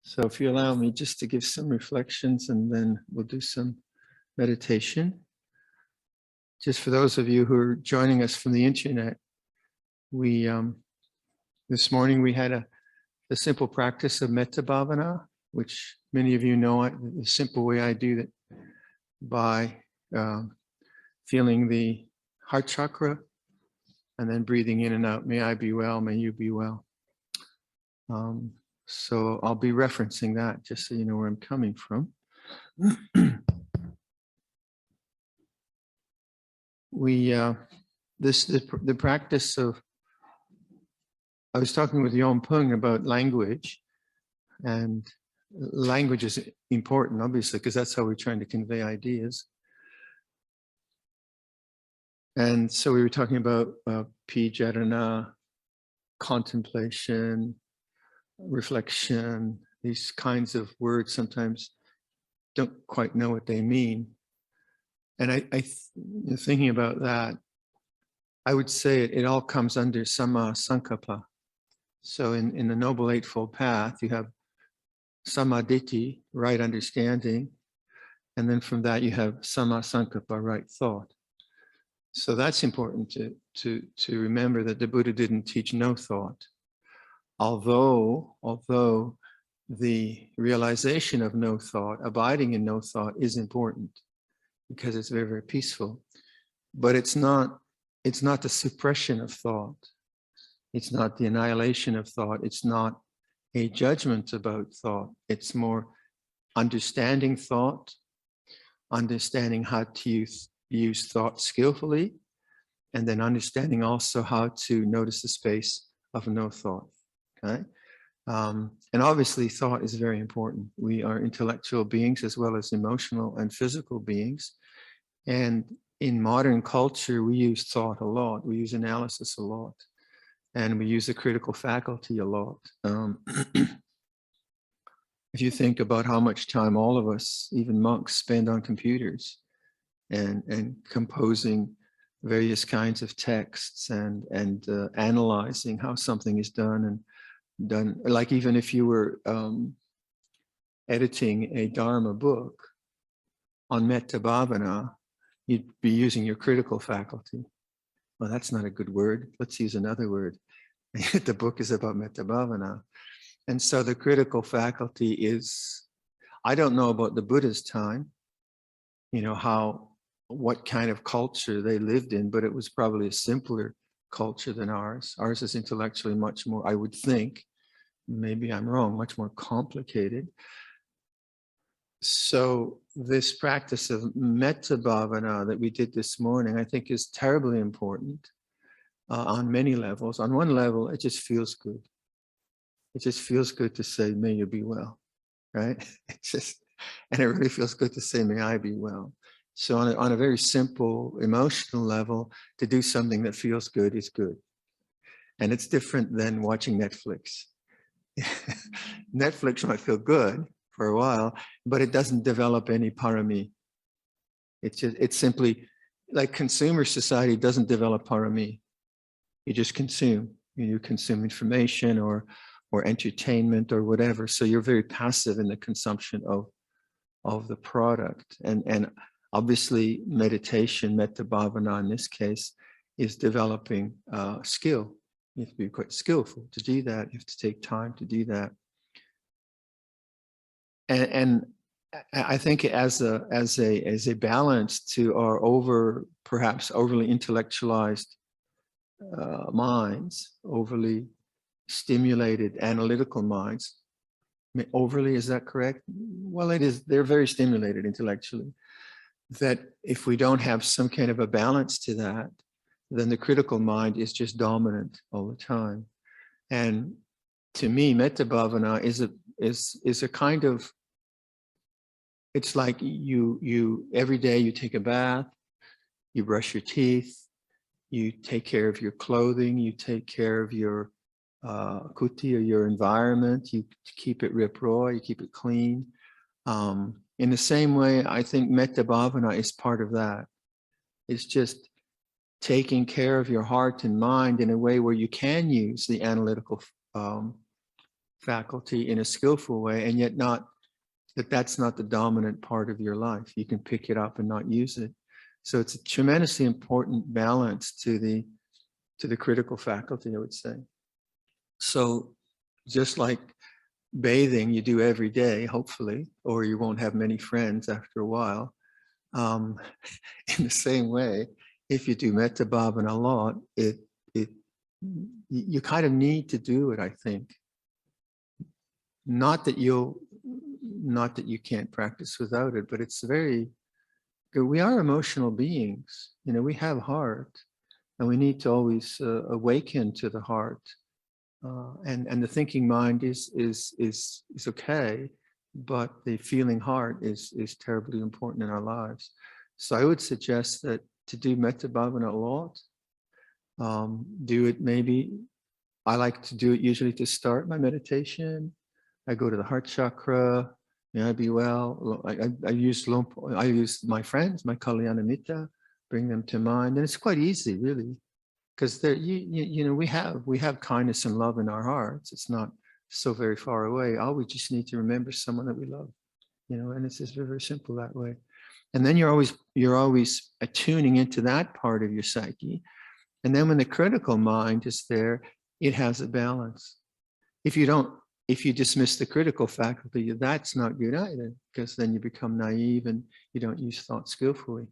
So if you allow me just to give some reflections and then we'll do some meditation. Just for those of you who are joining us from the internet, we this morning we had a simple practice of metta bhavana, which many of you know the simple way I do that by feeling the heart chakra and then breathing in and out. May I be well, may you be well. So I'll be referencing that just so you know where I'm coming from. The practice of, I was talking with Luangpor about language, and language is important, obviously, because that's how we're trying to convey ideas. And so we were talking about pijarana, contemplation, reflection. These kinds of words sometimes don't quite know what they mean. And thinking about that, I would say it all comes under samma sankappa. So in the Noble Eightfold Path, you have samma ditthi, right understanding, and then from that you have samma sankappa, right thought. So that's important to remember, that the Buddha didn't teach no thought. Although the realization of no thought, abiding in no thought, is important because it's very, very peaceful. But it's not the suppression of thought. It's not the annihilation of thought. It's not a judgment about thought. It's more understanding thought, understanding how to use thought skillfully, and then understanding also how to notice the space of no thought. Okay? And obviously thought is very important. We are intellectual beings as well as emotional and physical beings. And in modern culture, we use thought a lot. We use analysis a lot. And we use the critical faculty a lot. If you think about how much time all of us, even monks, spend on computers and composing various kinds of texts and analyzing how something is done, like even if you were editing a Dharma book on metta bhavana, you'd be using your critical faculty. Well, that's not a good word. Let's use another word. The book is about metta bhavana. And so the critical faculty is, I don't know about the Buddha's time, you know, what kind of culture they lived in, but it was probably a simpler culture than ours. Ours is intellectually much more, I would think, maybe I'm wrong, much more complicated. So this practice of metta bhavana that we did this morning, I think is terribly important on many levels. On one level, it just feels good. It just feels good to say, may you be well, right? And it really feels good to say, may I be well. So on a very simple emotional level, to do something that feels good is good. And it's different than watching Netflix. Netflix might feel good for a while, but it doesn't develop any parami. It's simply like consumer society doesn't develop parami. You just consume. You consume information or entertainment or whatever. So you're very passive in the consumption of the product. And obviously meditation, metta bhavana in this case, is developing skill. You have to be quite skillful to do that. You have to take time to do that. And I think as a balance to our perhaps overly intellectualized minds, overly stimulated analytical minds. Overly, is that correct? Well, it is. They're very stimulated intellectually. That if we don't have some kind of a balance to that, then the critical mind is just dominant all the time. And to me, metta bhavana is a kind of, it's like you every day you take a bath, you brush your teeth, you take care of your clothing, you take care of your kuti, or your environment, you keep it ripro, you keep it clean. In the same way, I think metta bhavana is part of that. It's just taking care of your heart and mind in a way where you can use the analytical faculty in a skillful way, and yet not that's not the dominant part of your life. You can pick it up and not use it. So it's a tremendously important balance to the critical faculty, I would say. So just like bathing you do every day, hopefully, or you won't have many friends after a while. In the same way, if you do metta bhavana a lot, you kind of need to do it, I think. Not that you can't practice without it, but it's very good. We are emotional beings, we have heart, and we need to always awaken to the heart. And the thinking mind is okay, but the feeling heart is terribly important in our lives. So I would suggest that to do metta bhavana a lot, do it maybe. I like to do it usually to start my meditation. I go to the Heart Chakra. May I be well. I use Luangpor. I use my friends, my Kalyana Mitta, bring them to mind, and it's quite easy, really. Because we have kindness and love in our hearts. It's not so very far away. All we just need to remember someone that we love, and it's just very, very simple that way. And then you're always tuning into that part of your psyche. And then when the critical mind is there, it has a balance. If you dismiss the critical faculty, that's not good either, because then you become naive and you don't use thought skillfully.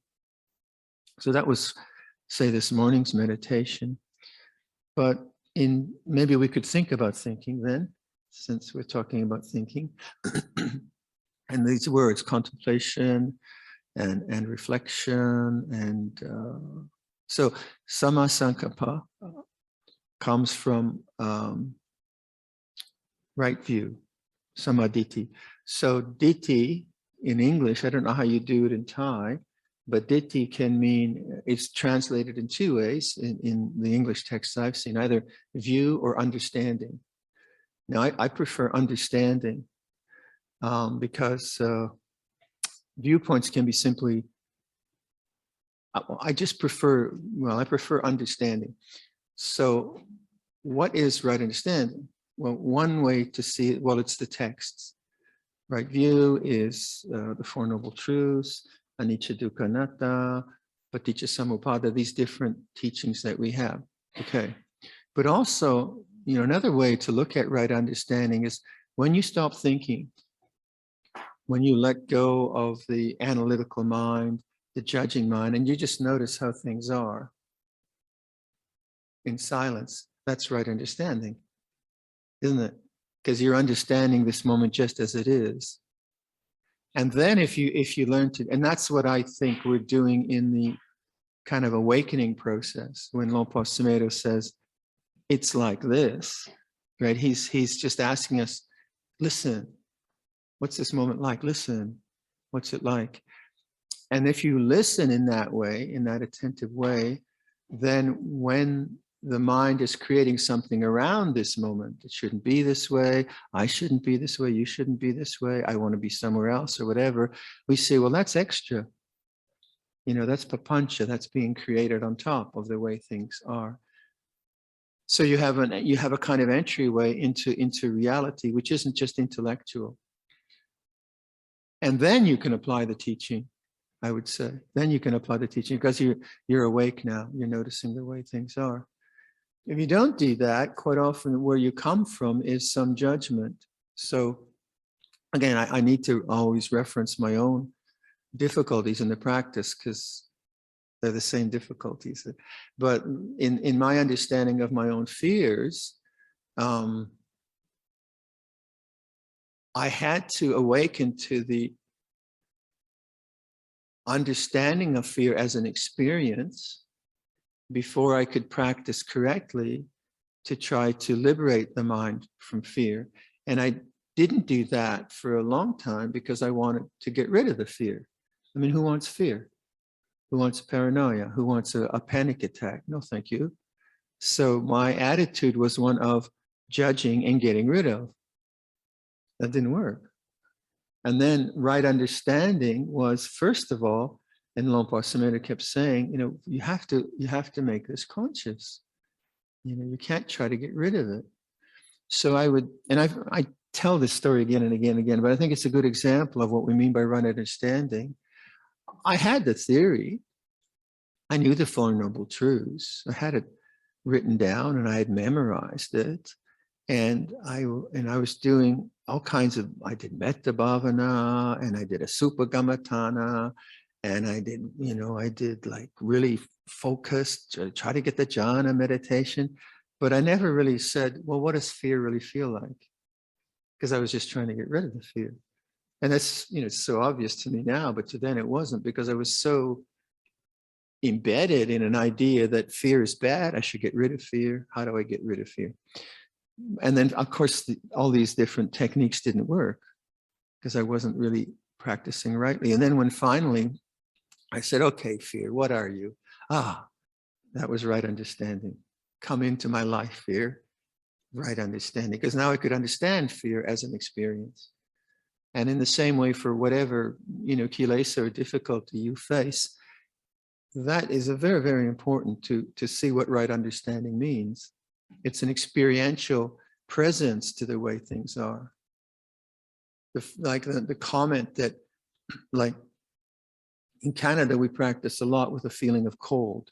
So that was, say, this morning's meditation. But maybe we could think about thinking then, since we're talking about thinking. And these words, contemplation and reflection, and so sama sankappa comes from right view, samaditi. So ditthi in English, I don't know how you do it in Thai, but ditthi can mean, it's translated in two ways in the English texts I've seen, either view or understanding. Now, I prefer understanding because viewpoints can be simply, I prefer understanding. So what is right understanding? Well, one way to see it, it's the texts. Right view is the Four Noble Truths, anicca dukkha anatta, paticca samuppada, these different teachings that we have. Okay. But also, another way to look at right understanding is when you stop thinking, when you let go of the analytical mind, the judging mind, and you just notice how things are in silence, that's right understanding, isn't it? Because you're understanding this moment just as it is. And then if you learn to, and that's what I think we're doing in the kind of awakening process, when Luangpor Sumedho says, it's like this, right? He's just asking us, listen, what's this moment like? Listen, what's it like? And if you listen in that way, in that attentive way, then when the mind is creating something around this moment, it shouldn't be this way, I shouldn't be this way, you shouldn't be this way, I want to be somewhere else or whatever, we say, well, that's extra. That's papancha, that's being created on top of the way things are. So you have a kind of entryway into reality, which isn't just intellectual. And then you can apply the teaching, I would say. Then you can apply the teaching because you're awake now. You're noticing the way things are. If you don't do that, quite often where you come from is some judgment. So again, I need to always reference my own difficulties in the practice because they're the same difficulties. But in my understanding of my own fears, I had to awaken to the understanding of fear as an experience before I could practice correctly to try to liberate the mind from fear. And I didn't do that for a long time because I wanted to get rid of the fear. I mean, who wants fear? Who wants paranoia? Who wants a panic attack? No, thank you. So my attitude was one of judging and getting rid of. That didn't work. And then right understanding was, first of all, and Luangpor Sumedho kept saying, you have to make this conscious. You can't try to get rid of it. So I would, and I tell this story again and again and again, but I think it's a good example of what we mean by right understanding. I had the theory. I knew the Four Noble Truths. I had it written down and I had memorized it. And I was doing all kinds of, I did Metta Bhavana and I did a Supagamatana and I did, I did like really focused, try to get the jhana meditation. But I never really said, well, what does fear really feel like? Because I was just trying to get rid of the fear. And that's, it's so obvious to me now, but to then it wasn't, because I was so embedded in an idea that fear is bad. I should get rid of fear. How do I get rid of fear? And then, of course, all these different techniques didn't work because I wasn't really practicing rightly. And then when finally I said, okay, fear, what are you? That was right understanding. Come into my life, fear, right understanding. Because now I could understand fear as an experience. And in the same way, for whatever, kilesa or difficulty you face, that is a very, very important to see what right understanding means. It's an experiential presence to the way things are. The comment that, like, in Canada, we practice a lot with a feeling of cold.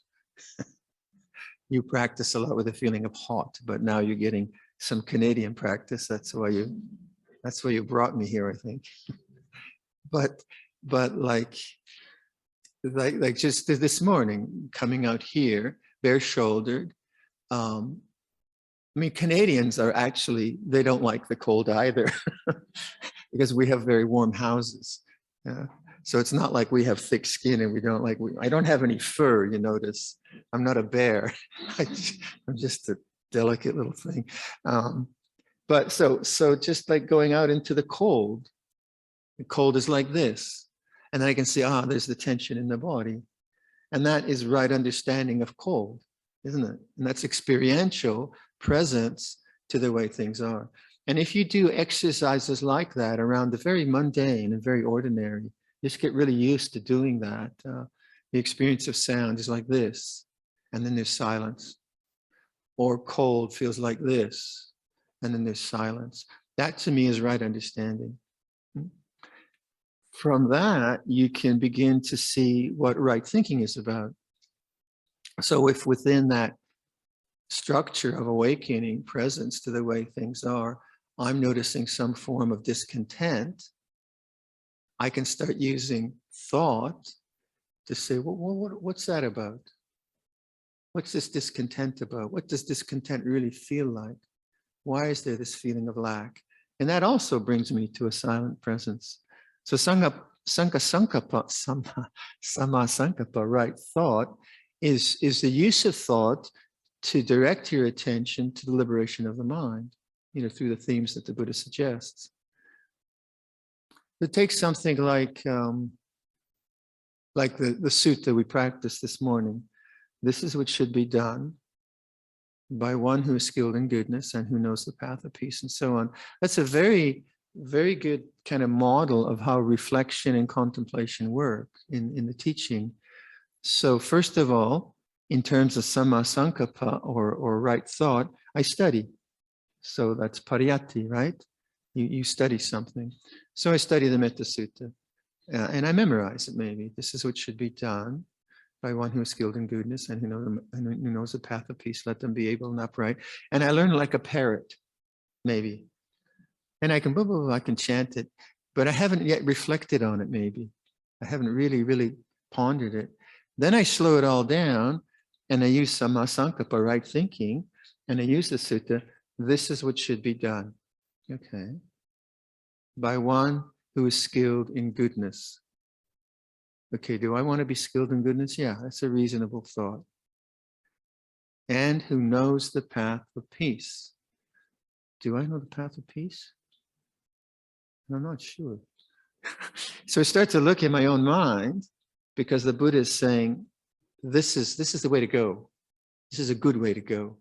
You practice a lot with a feeling of hot, but now you're getting some Canadian practice. That's why you brought me here, I think. But like just this morning, coming out here, bare-shouldered. Canadians are actually, they don't like the cold either because we have very warm houses. So it's not like we have thick skin and we don't like, I don't have any fur, you notice. I'm not a bear. I'm just a delicate little thing. But so just like going out into the cold is like this. And then I can see, there's the tension in the body. And that is right understanding of cold, isn't it? And that's experiential presence to the way things are. And if you do exercises like that around the very mundane and very ordinary, you just get really used to doing that. The experience of sound is like this, and then there's silence. Or cold feels like this, and then there's silence. That to me is right understanding. From that, you can begin to see what right thinking is about. So if within that structure of awakening presence to the way things are, I'm noticing some form of discontent, I can start using thought to say, well, what's that about? What's this discontent about? What does discontent really feel like? Why is there this feeling of lack? And that also brings me to a silent presence. So sama sankappa, right thought, is the use of thought to direct your attention to the liberation of the mind, through the themes that the Buddha suggests. It takes something like the sutta we practiced this morning. This is what should be done by one who is skilled in goodness and who knows the path of peace, and so on. That's a very, very good kind of model of how reflection and contemplation work in the teaching. So first of all, in terms of samma sankappa or right thought, I study. So that's pariyatti, right? You study something. So I study the Metta Sutta and I memorize it maybe. This is what should be done by one who is skilled in goodness and who knows the path of peace. Let them be able and upright. And I learn like a parrot, maybe. And I can, I can chant it, but I haven't yet reflected on it maybe. I haven't really, really pondered it. Then I slow it all down and I use samma sankappa, right thinking, and I use the sutta. This is what should be done. Okay. By one who is skilled in goodness. Okay, do I want to be skilled in goodness? Yeah, that's a reasonable thought. And who knows the path of peace. Do I know the path of peace? I'm not sure. So I start to look in my own mind because the Buddha is saying, this is the way to go. This is a good way to go.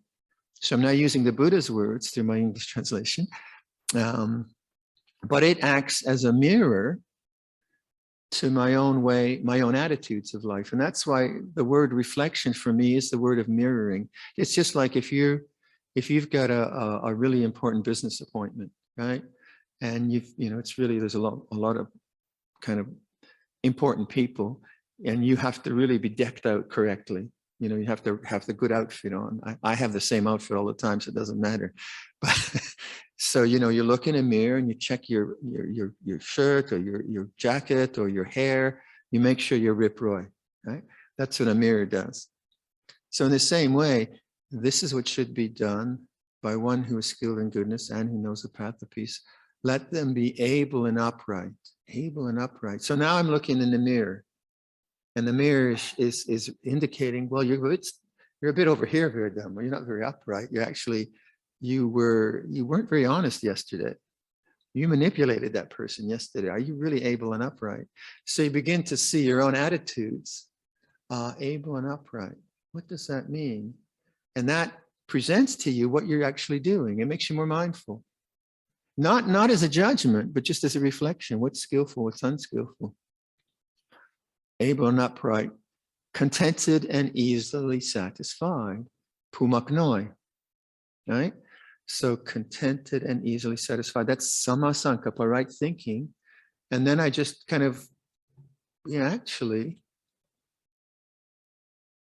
So I'm now using the Buddha's words through my English translation. But it acts as a mirror to my own way, my own attitudes of life. And that's why the word reflection for me is the word of mirroring. It's just like if you're if you've got a really important business appointment, right? And it's really, there's a lot of kind of important people, and you have to really be decked out correctly. You have to have the good outfit on. I have the same outfit all the time, so it doesn't matter. But so, you look in a mirror and you check your shirt or your jacket or your hair. You make sure you're rip roy, right? That's what a mirror does. So in the same way, this is what should be done by one who is skilled in goodness and who knows the path of peace. Let them be able and upright, able and upright. So now I'm looking in the mirror, and the mirror is indicating, well, you're a bit over here, Viradhammo. You're not very upright. You weren't very honest yesterday. You manipulated that person yesterday. Are you really able and upright? So you begin to see your own attitudes, able and upright. What does that mean? And that presents to you what you're actually doing. It makes you more mindful. Not as a judgment, but just as a reflection. What's skillful, what's unskillful. Able and upright, contented and easily satisfied. Pumak noi, right? So contented and easily satisfied. That's samma sankappa, right thinking. And then I just kind of, actually,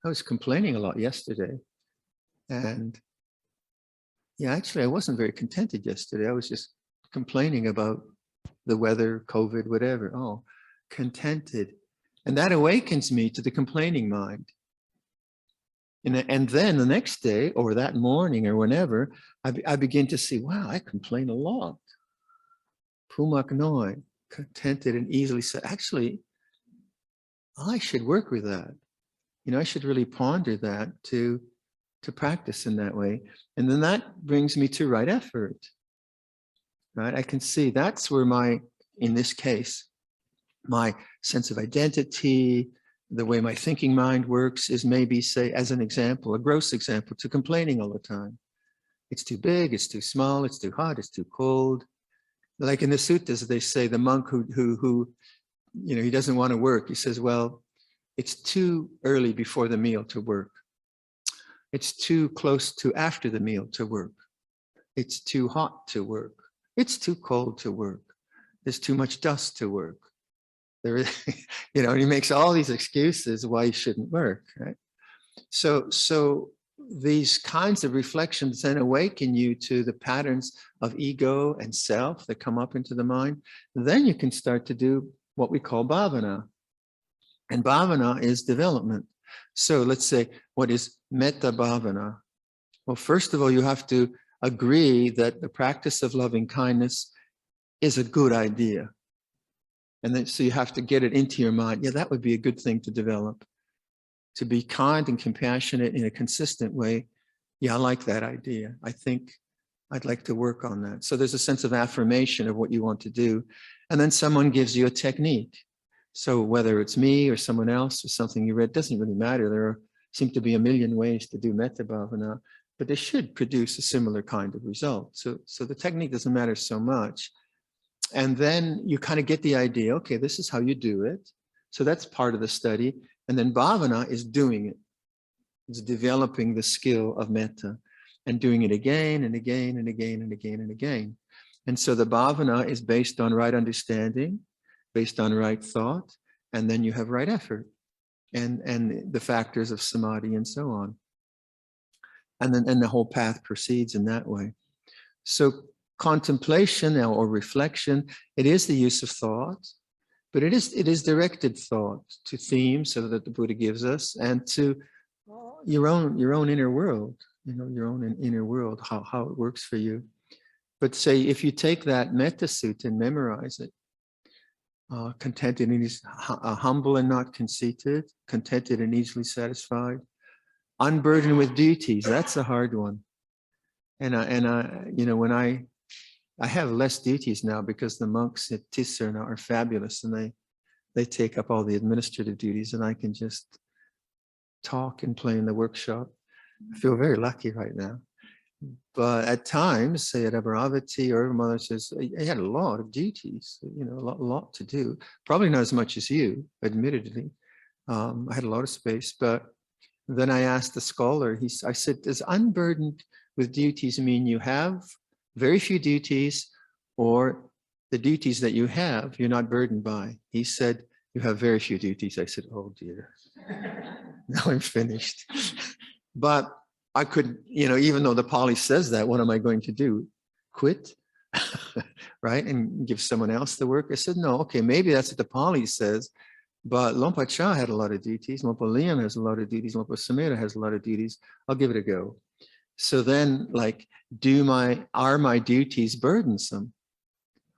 I was complaining a lot yesterday. And actually, I wasn't very contented yesterday. I was just complaining about the weather, COVID, whatever. Oh, contented. And that awakens me to the complaining mind. And then the next day or that morning or whenever, I begin to see, wow, I complain a lot. Pumak noi, contented and easily said, actually, I should work with that. I should really ponder that to practice in that way. And then that brings me to right effort. Right? I can see that's where in this case, my sense of identity, the way my thinking mind works is maybe, say, as an example, a gross example, to complaining all the time. It's too big, it's too small, it's too hot, it's too cold. Like in the suttas, they say the monk who he doesn't want to work. He says, well, it's too early before the meal to work. It's too close to after the meal to work. It's too hot to work. It's too cold to work. There's too much dust to work. There is, he makes all these excuses why he shouldn't work, right? So these kinds of reflections then awaken you to the patterns of ego and self that come up into the mind. Then you can start to do what we call bhavana. And bhavana is development. So let's say, what is metta bhavana? Well, first of all, you have to agree that the practice of loving kindness is a good idea. And then, so you have to get it into your mind. Yeah, that would be a good thing to develop. To be kind and compassionate in a consistent way. Yeah, I like that idea. I think I'd like to work on that. So there's a sense of affirmation of what you want to do. And then someone gives you a technique. So whether it's me or someone else or something you read, doesn't really matter. There seem to be a million ways to do metta bhavana, but they should produce a similar kind of result. So the technique doesn't matter so much. And then you kind of get the idea, okay, this is how you do it. So that's part of the study. And then bhavana is doing it. It's developing the skill of metta and doing it again and again and again and again and again. And so the bhavana is based on right understanding, based on right thought, and then you have right effort and the factors of samadhi and so on. And then the whole path proceeds in that way. So contemplation or reflection, it is the use of thought, but it is directed thought to themes so that the Buddha gives us, and to your own inner world, your own inner world, how it works for you. But say if you take that metta sutta and memorize it, contented and humble and not conceited, contented and easily satisfied, unburdened with duties. That's a hard one. And when I have less duties now because the monks at Tisserna are fabulous, and they take up all the administrative duties, and I can just talk and play in the workshop. I feel very lucky right now. But at times, say at Amaravati or Mother says, I had a lot of duties, a lot to do. Probably not as much as you, admittedly. I had a lot of space, but then I asked the scholar, I said, does unburdened with duties mean you have very few duties, or the duties that you have, you're not burdened by. He said, you have very few duties. I said, oh dear, now I'm finished. But I could, even though the Pali says that, what am I going to do? Quit? Right? And give someone else the work? I said, no, okay, maybe that's what the Pali says, but Luangpor Cha had a lot of duties. Luangpor Liam has a lot of duties. Luangpor Samira has a lot of duties. I'll give it a go. So then, like, are my duties burdensome?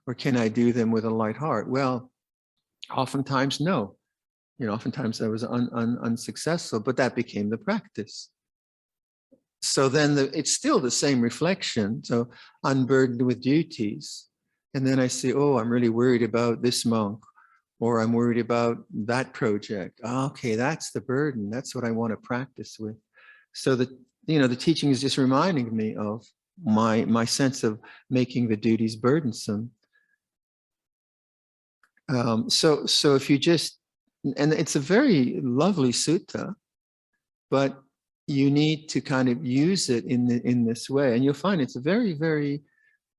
Or can I do them with a light heart? Well, oftentimes, no. Oftentimes I was unsuccessful, but that became the practice. So then it's still the same reflection. So unburdened with duties. And then I say, oh, I'm really worried about this monk, or I'm worried about that project. Okay, that's the burden. That's what I want to practice with. So the teaching is just reminding me of my sense of making the duties burdensome. So if you just, and it's a very lovely sutta, but you need to kind of use it in this way, and you'll find it's very, very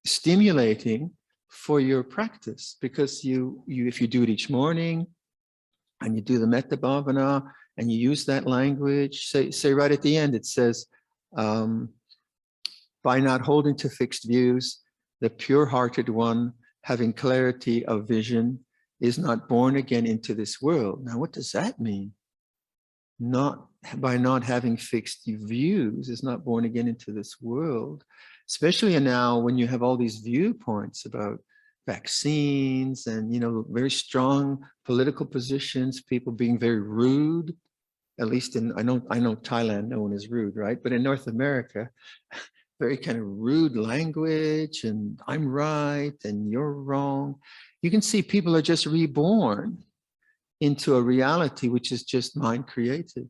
stimulating for your practice, because if you do it each morning and you do the metta bhavana and you use that language, say right at the end, it says, by not holding to fixed views, the pure-hearted one, having clarity of vision, is not born again into this world. Now, what does that mean? By not having fixed views, is not born again into this world. Especially now when you have all these viewpoints about vaccines and, very strong political positions, people being very rude, at least I know Thailand, no one is rude, right? But in North America, very kind of rude language, and I'm right and you're wrong. You can see people are just reborn into a reality which is just mind created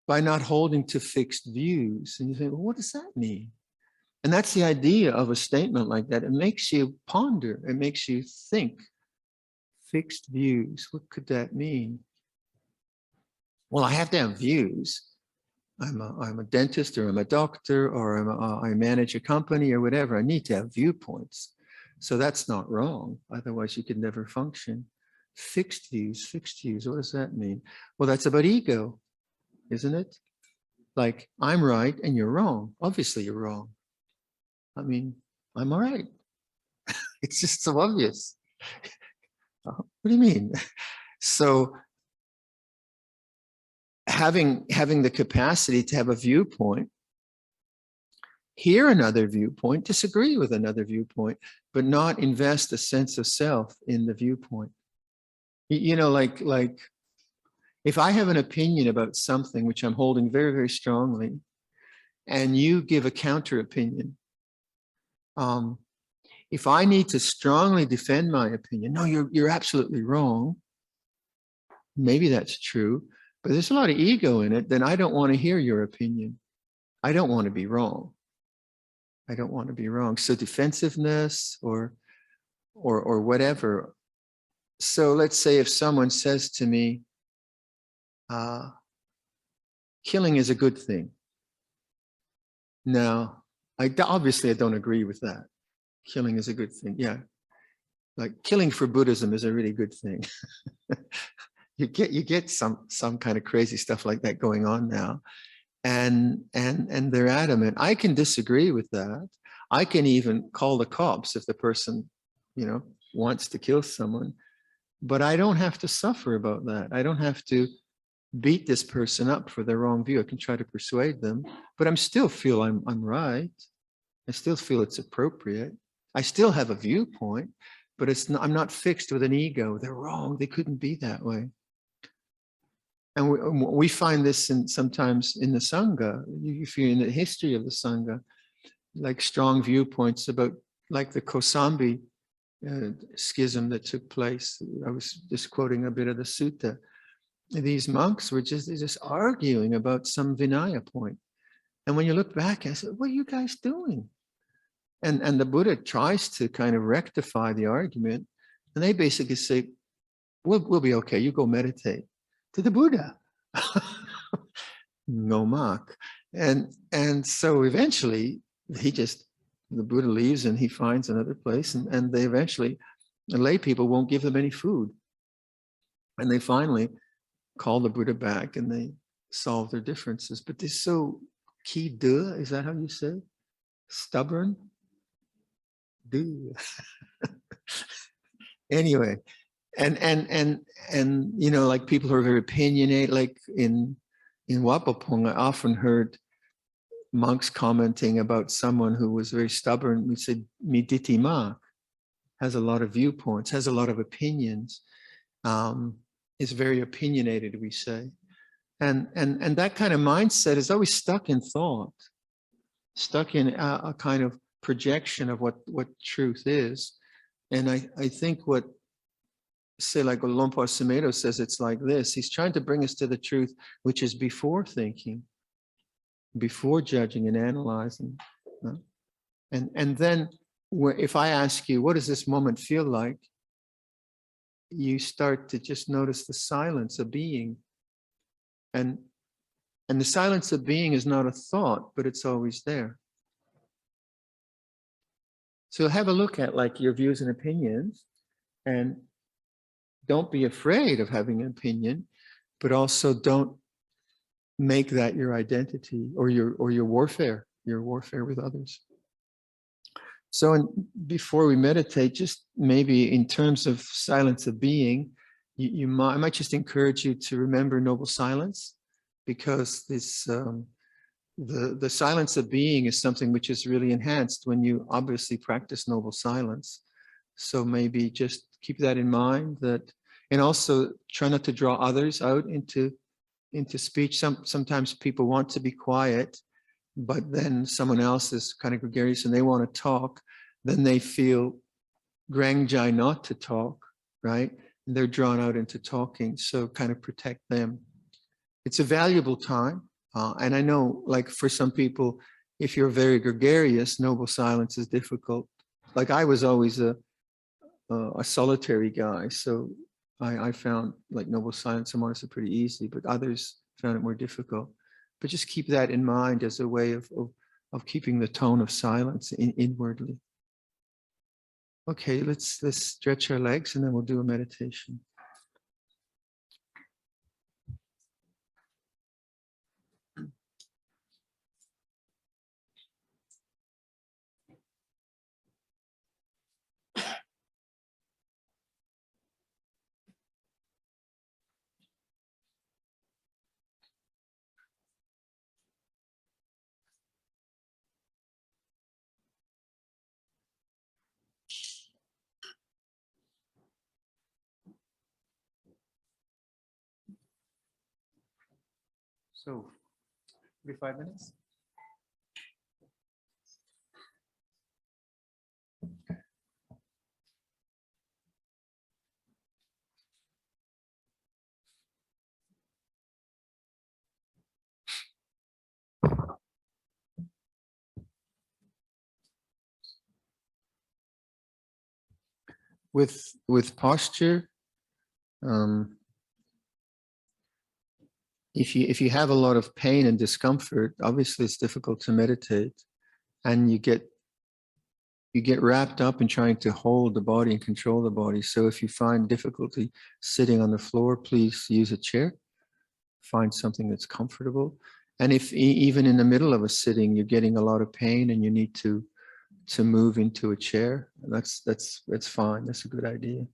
by not holding to fixed views. And you think, well, what does that mean? And that's the idea of a statement like that. It makes you ponder. It makes you think. Fixed views. What could that mean? Well, I have to have views. I'm a dentist, or I'm a doctor, or I manage a company, or whatever. I need to have viewpoints. So that's not wrong. Otherwise, you could never function. Fixed views. What does that mean? Well, that's about ego, isn't it? Like, I'm right and you're wrong. Obviously, you're wrong. I mean, I'm all right. It's just so obvious. What do you mean? So having the capacity to have a viewpoint, hear another viewpoint, disagree with another viewpoint, but not invest a sense of self in the viewpoint. Like if I have an opinion about something which I'm holding very, very strongly, and you give a counter opinion, if I need to strongly defend my opinion, no, you're absolutely wrong. Maybe that's true, but there's a lot of ego in it. Then I don't want to hear your opinion. I don't want to be wrong. I don't want to be wrong. So defensiveness or whatever. So let's say if someone says to me, killing is a good thing. Now, obviously I don't agree with that. Killing is a good thing. Yeah. Like killing for Buddhism is a really good thing. You get some kind of crazy stuff like that going on now. And they're adamant. I can disagree with that. I can even call the cops if the person, wants to kill someone, but I don't have to suffer about that. I don't have to beat this person up for their wrong view. I can try to persuade them, but I still feel I'm right. I still feel it's appropriate. I still have a viewpoint, but I'm not fixed with an ego. They're wrong. They couldn't be that way. And we find this sometimes in the Sangha. If you're in the history of the Sangha, like strong viewpoints about, like the Kosambi schism that took place. I was just quoting a bit of the sutta. These monks were just arguing about some Vinaya point. And when you look back, I said, what are you guys doing? And the Buddha tries to kind of rectify the argument. And they basically say, we'll be okay. You go meditate. To the Buddha. No mark. And so eventually the Buddha leaves and he finds another place, and they eventually, the lay people won't give them any food. And they finally call the Buddha back and they solve their differences. But they're so ki de, is that how you say? Stubborn? De. Anyway, and you know, like people who are very opinionated, like in Wapapong, I often heard monks commenting about someone who was very stubborn. We said, Miditi Ma, has a lot of viewpoints, has a lot of opinions, is very opinionated, we say. And that kind of mindset is always stuck in thought, stuck in a kind of projection of what truth is. And I think what, say, like Luangpor Viradhammo says, it's like this. He's trying to bring us to the truth, which is before thinking, before judging and analyzing. And then if I ask you, what does this moment feel like? You start to just notice the silence of being. And the silence of being is not a thought, but it's always there. So have a look at like your views and opinions, and don't be afraid of having an opinion, but also don't make that your identity or your warfare with others. So before we meditate, just maybe in terms of silence of being, I might just encourage you to remember noble silence, because this the silence of being is something which is really enhanced when you obviously practice noble silence. So maybe just keep that in mind, that, and also try not to draw others out into speech. Sometimes people want to be quiet, but then someone else is kind of gregarious and they want to talk, then they feel grangjai not to talk, right? And they're drawn out into talking, so kind of protect them. It's a valuable time. And I know, like for some people, if you're very gregarious, noble silence is difficult. Like I was always a solitary guy, so I found like noble silence and modesty pretty easy, but others found it more difficult. But just keep that in mind as a way of keeping the tone of silence inwardly. Okay, let's stretch our legs and then we'll do a meditation. So, 45 minutes? With posture, if you have a lot of pain and discomfort, obviously it's difficult to meditate, and you get wrapped up in trying to hold the body and control the body. So if you find difficulty sitting on the floor, please use a chair. Find something that's comfortable. And if even in the middle of a sitting you're getting a lot of pain and you need to move into a chair, that's fine. That's a good idea.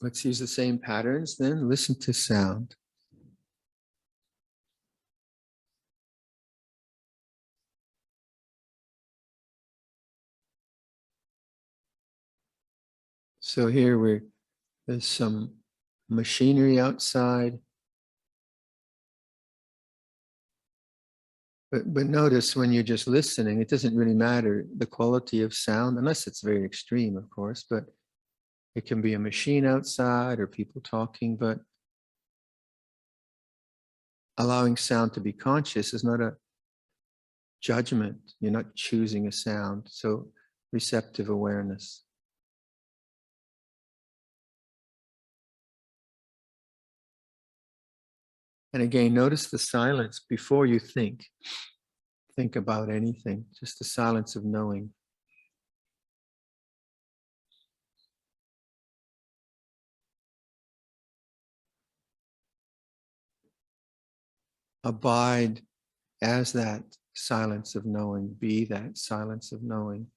Let's use the same patterns then. Listen to sound. So here there's some machinery outside. But notice when you're just listening, it doesn't really matter the quality of sound, unless it's very extreme, of course, but it can be a machine outside or people talking, but allowing sound to be conscious is not a judgment. You're not choosing a sound. So receptive awareness. And again, notice the silence before you think about anything, just the silence of knowing. Abide as that silence of knowing, be that silence of knowing.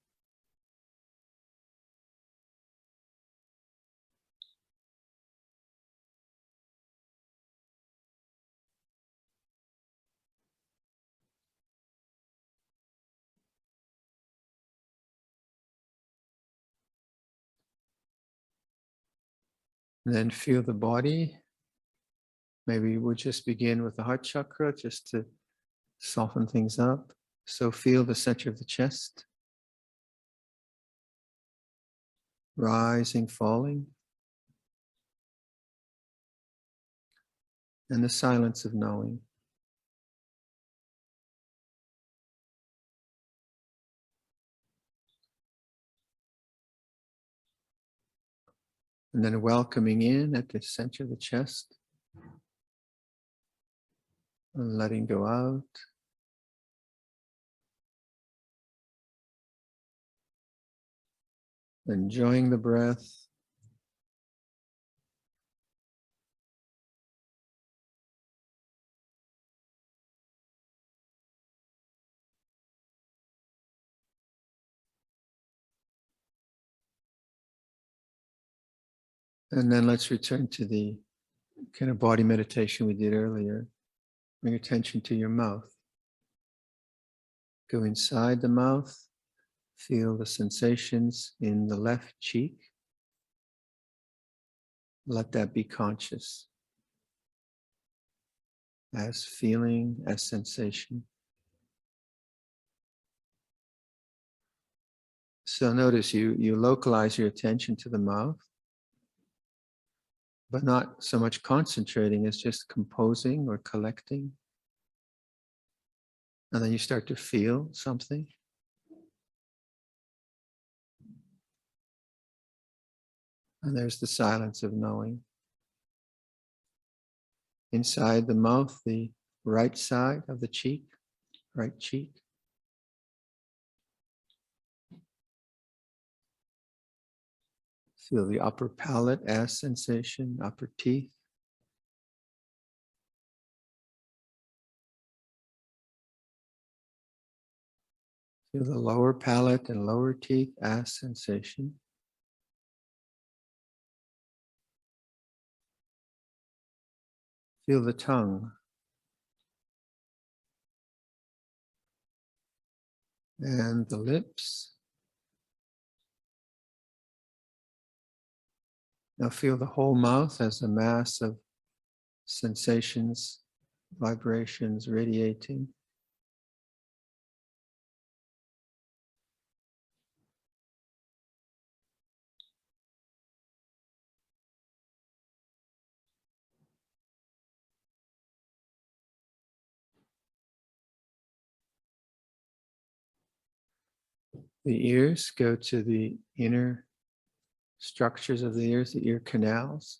And then feel the body. Maybe we'll just begin with the heart chakra just to soften things up. So feel the center of the chest, rising, falling, and the silence of knowing. And then welcoming in at the center of the chest, and letting go out. Enjoying the breath. And then let's return to the kind of body meditation we did earlier. Bring attention to your mouth. Go inside the mouth. Feel the sensations in the left cheek. Let that be conscious as feeling, as sensation. So notice you localize your attention to the mouth, but not so much concentrating as just composing or collecting. And then you start to feel something. And there's the silence of knowing. Inside the mouth, the right side of the cheek, right cheek. Feel the upper palate as sensation, upper teeth. Feel the lower palate and lower teeth as sensation. Feel the tongue. And the lips. Now feel the whole mouth as a mass of sensations, vibrations radiating. The ears, go to the inner structures of the ears, the ear canals.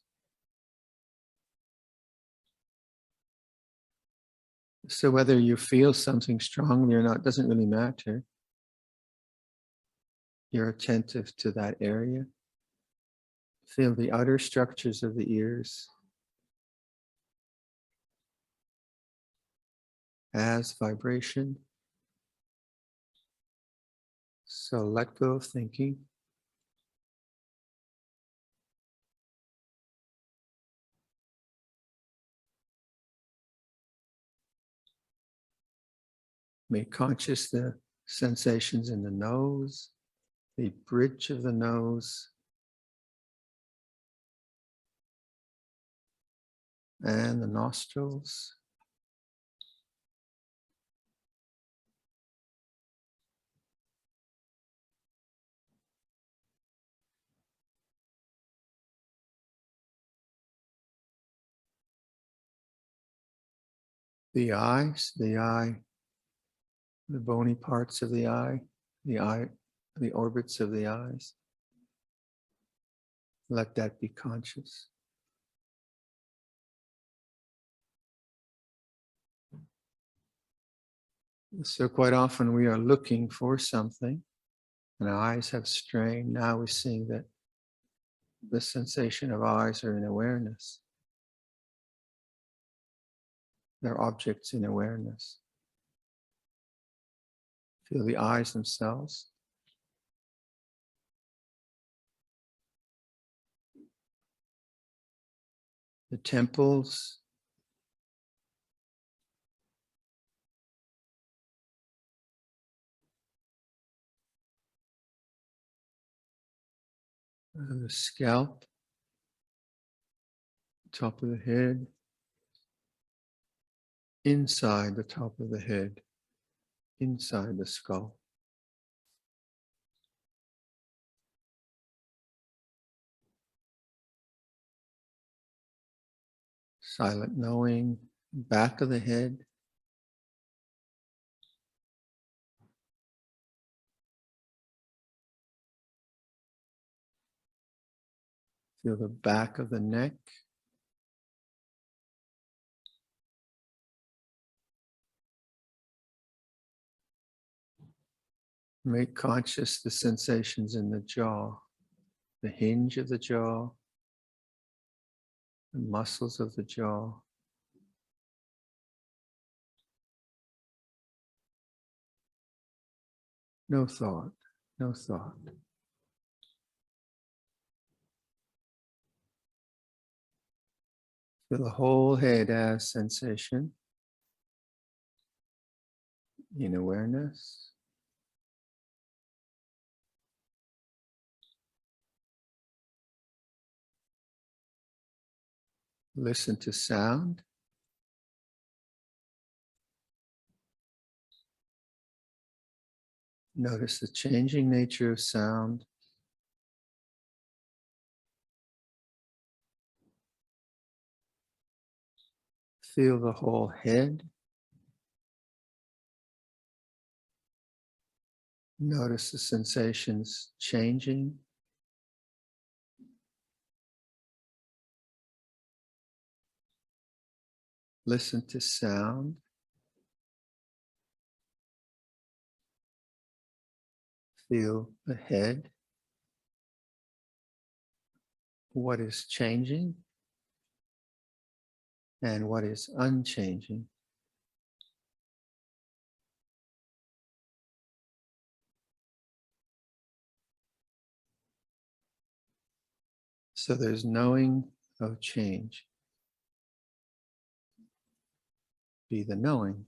So whether you feel something strongly or not doesn't really matter. You're attentive to that area. Feel the outer structures of the ears as vibration. So let go of thinking. Make conscious the sensations in the nose, the bridge of the nose, and the nostrils. The eyes, the bony parts of the eye, the orbits of the eyes. Let that be conscious. So quite often we are looking for something and our eyes have strain. Now we're seeing that the sensation of eyes are in awareness. They're objects in awareness. Feel the eyes themselves. The temples. The scalp. Top of the head. Inside the top of the head. Inside the skull. Silent knowing, back of the head. Feel the back of the neck. Make conscious the sensations in the jaw, the hinge of the jaw, the muscles of the jaw. No thought, no thought. Feel the whole head as sensation in awareness. Listen to sound. Notice the changing nature of sound. Feel the whole head. Notice the sensations changing. Listen to sound. Feel the head. What is changing and what is unchanging. So there's knowing of change. Be the knowing.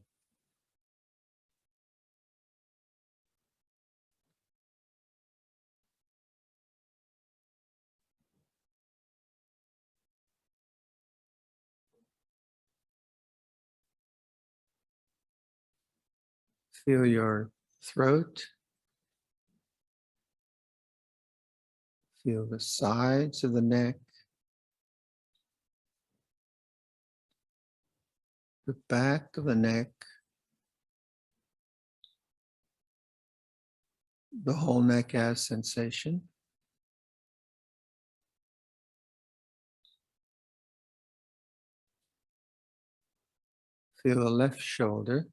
Feel your throat. Feel the sides of the neck. The back of the neck. The whole neck as sensation. Feel the left shoulder.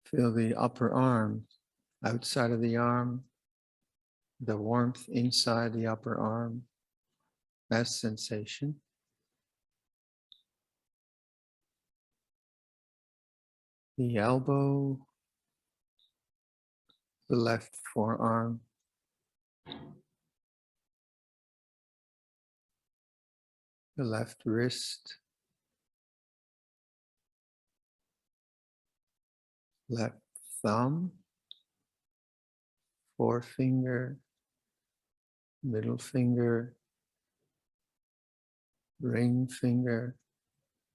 Feel the upper arm, outside of the arm, the warmth inside the upper arm as sensation. The elbow, the left forearm, the left wrist, left thumb, forefinger, middle finger, ring finger,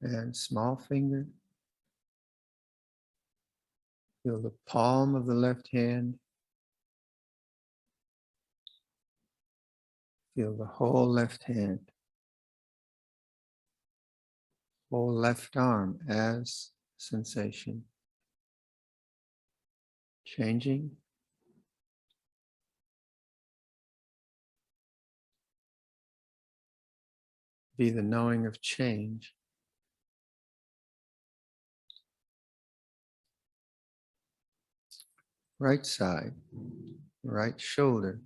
and small finger. Feel the palm of the left hand. Feel the whole left hand. Whole left arm as sensation. Changing. Be the knowing of change. Right side, right shoulder.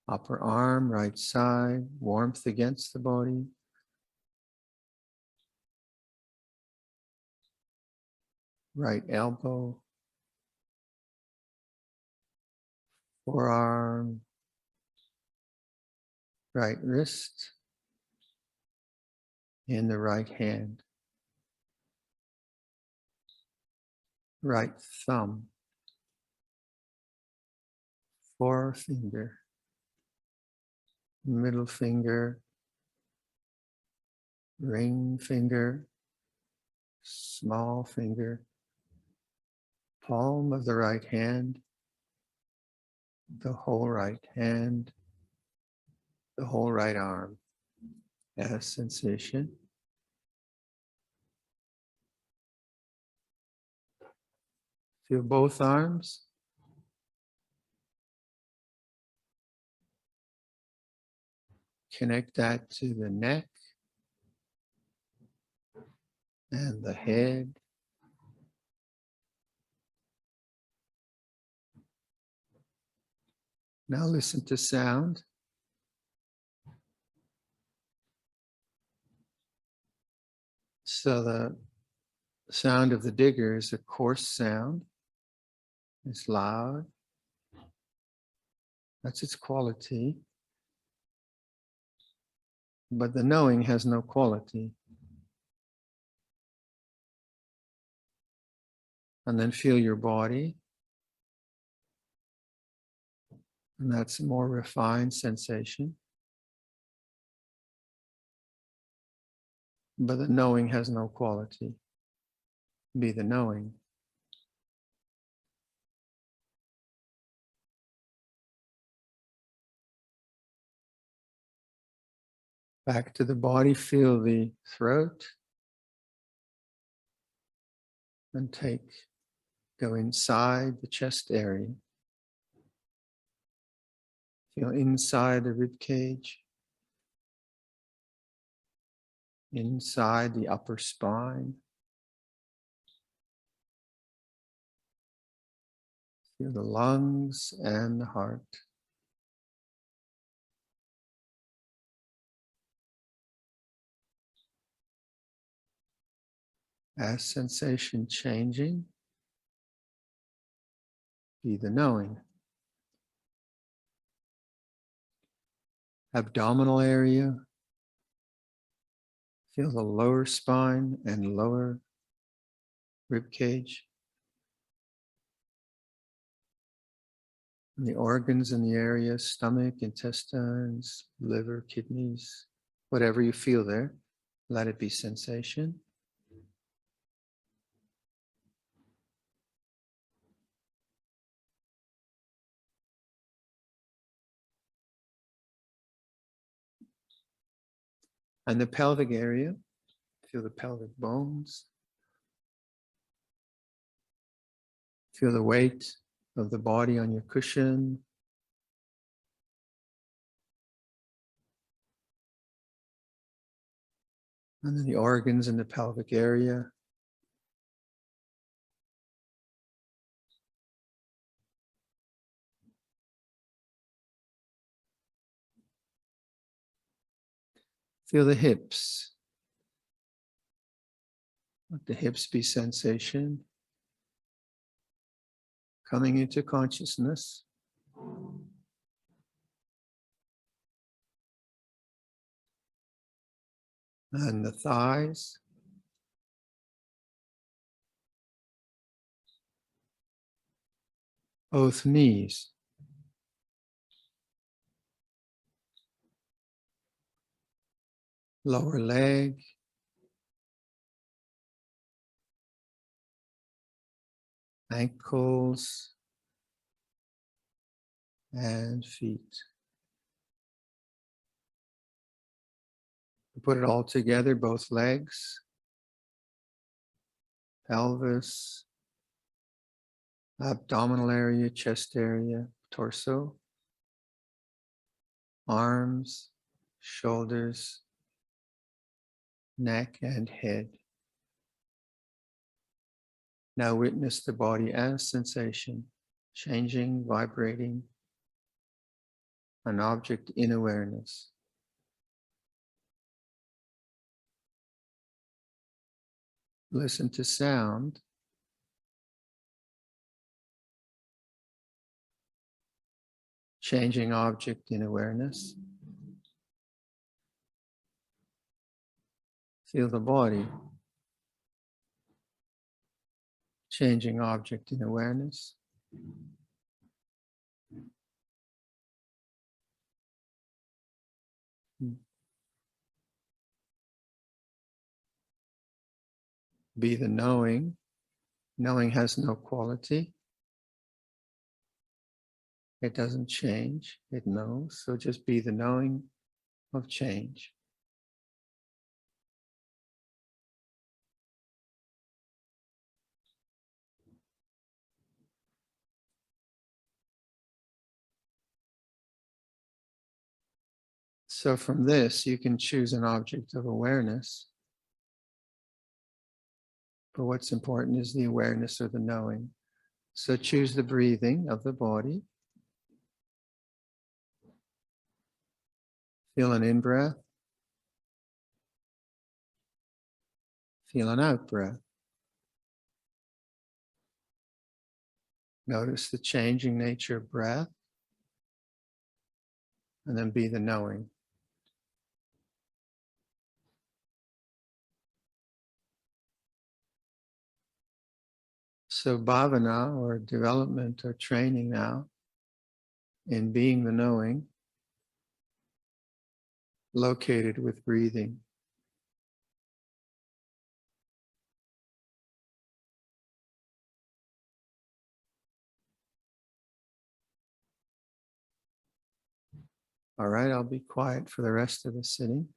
Upper arm, right side, warmth against the body. Right elbow, forearm, right wrist, in the right hand. Right thumb, forefinger, middle finger, ring finger, small finger, palm of the right hand, the whole right hand, the whole right arm as sensation. Feel both arms. Connect that to the neck and the head. Now listen to sound. So the sound of the digger is a coarse sound. It's loud. That's its quality. But the knowing has no quality. And then feel your body. And that's a more refined sensation. But the knowing has no quality. Be the knowing. Back to the body, feel the throat. And go inside the chest area. Feel inside the rib cage. Inside the upper spine. Feel the lungs and the heart. As sensation changing, be the knowing. Abdominal area. Feel the lower spine and lower rib cage. And the organs in the area, stomach, intestines, liver, kidneys, whatever you feel there, let it be sensation. And the pelvic area, feel the pelvic bones. Feel the weight of the body on your cushion. And then the organs in the pelvic area. Feel the hips. Let the hips be sensation. Coming into consciousness. And the thighs. Both knees. Lower leg. Ankles. And feet. Put it all together, both legs, pelvis, abdominal area, chest area, torso, arms, shoulders, neck, and head. Now witness the body as sensation, changing, vibrating, an object in awareness. Listen to sound. Changing object in awareness. Feel the body. Changing object in awareness. Be the knowing. Knowing has no quality. It doesn't change. It knows. So just be the knowing of change. So from this, you can choose an object of awareness. But what's important is the awareness or the knowing. So choose the breathing of the body. Feel an in-breath. Feel an out-breath. Notice the changing nature of breath. And then be the knowing. So bhavana, or development or training now, in being the knowing, located with breathing. All right, I'll be quiet for the rest of the sitting.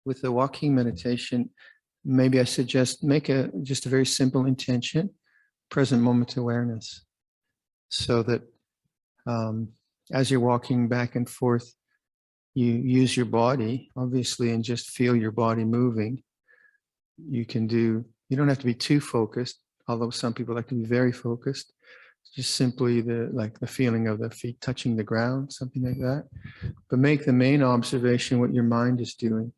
with the walking meditation, maybe I suggest make just a very simple intention, present moment awareness, so that as you're walking back and forth, you use your body, obviously, and just feel your body moving. You don't have to be too focused, although some people like to be very focused. Just simply the feeling of the feet touching the ground, something like that. But make the main observation what your mind is doing.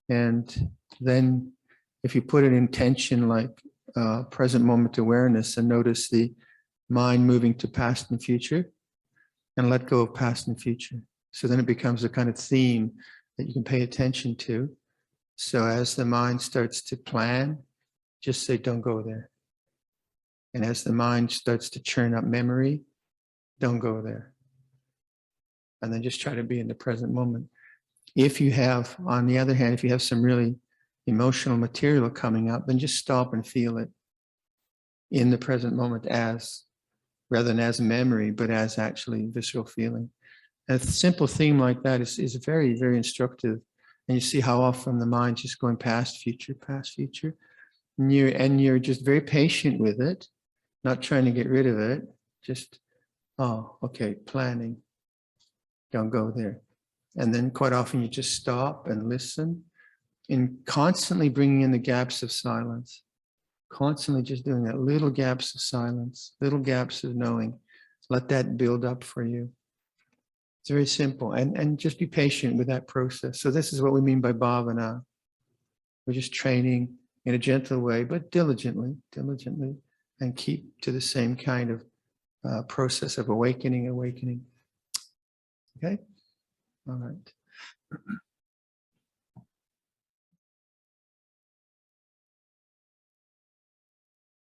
And then if you put an intention like present moment awareness and notice the mind moving to past and future, and let go of past and future. So then it becomes a kind of theme that you can pay attention to. So as the mind starts to plan, just say, don't go there. And as the mind starts to churn up memory, don't go there. And then just try to be in the present moment. If you have, on the other hand, if you have some really emotional material coming up, then just stop and feel it in the present moment rather than as memory, but as actually visceral feeling. A simple theme like that is very, very instructive. And you see how often the mind's just going past, future. And you're just very patient with it, not trying to get rid of it. Just, oh, okay, planning. Don't go there. And then quite often you just stop and listen and constantly bringing in the gaps of silence. Constantly just doing that, little gaps of silence, little gaps of knowing. Let that build up for you. It's very simple. And just be patient with that process. So this is what we mean by bhavana. We're just training in a gentle way, but diligently, and keep to the same kind of process of awakening. Okay? All right.